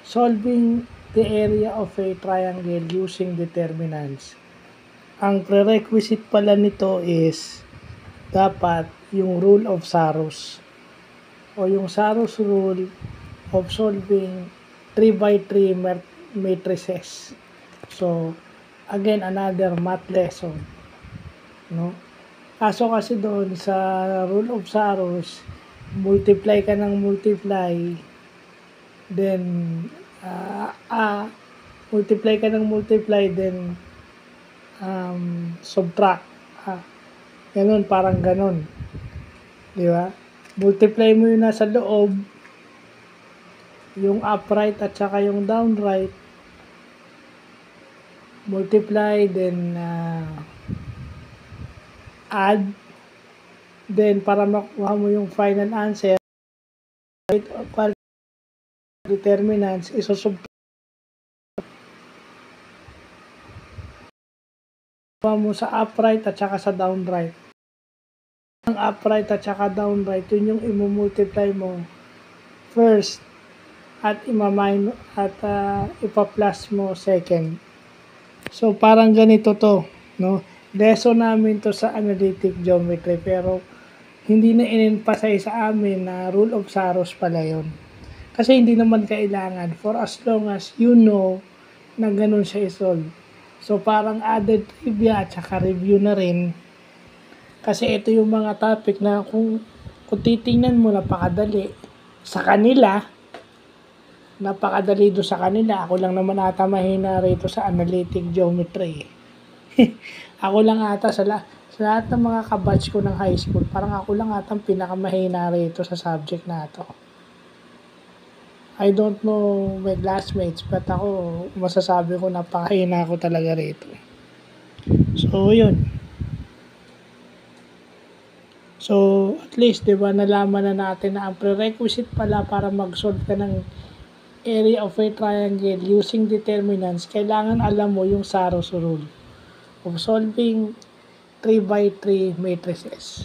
Solving the area of a triangle using determinants. Ang prerequisite pala nito is dapat yung rule of Saros o yung Saros rule of solving 3x3 matrices. So, again, another math lesson. No? Kaso kasi doon sa rule of Saros, multiply ka ng multiply, then multiply ka ng multiply, then subtract. Ganun, parang ganun. Di ba? Multiply mo yung nasa loob, yung upright at saka yung downright. Multiply, then add. Then, para makuha mo yung final answer, determinants, isusubtract mo sa upright at saka sa downright. Ang upright at saka downright, yun yung imumultiply mo first at ipa-plus mo second. So, parang ganito to, no? Lesson namin to sa analytic geometry, pero hindi na in-emphasize sa amin na rule of Saros pala yun. Kasi hindi naman kailangan for as long as you know na ganun siya isolve. So, parang added trivia at saka review na rin. Kasi ito yung mga topic na kung titingnan mo, napakadali. Sa kanila, napakadali doon sa kanila. Ako lang naman ata mahina rito sa analytic geometry. Ako lang ata sa lahat ng mga kabatch ko ng high school, parang ako lang ata pinakamahina rito sa subject na to. I don't know my classmates, but ako, masasabi ko napakahina ko talaga rito. So, yun. So, at least, di ba, nalaman na natin na ang prerequisite pala para mag-solve ka ng area of a triangle using determinants, kailangan alam mo yung Saros rule of solving 3x3 matrices.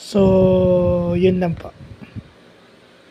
So, yun lang po.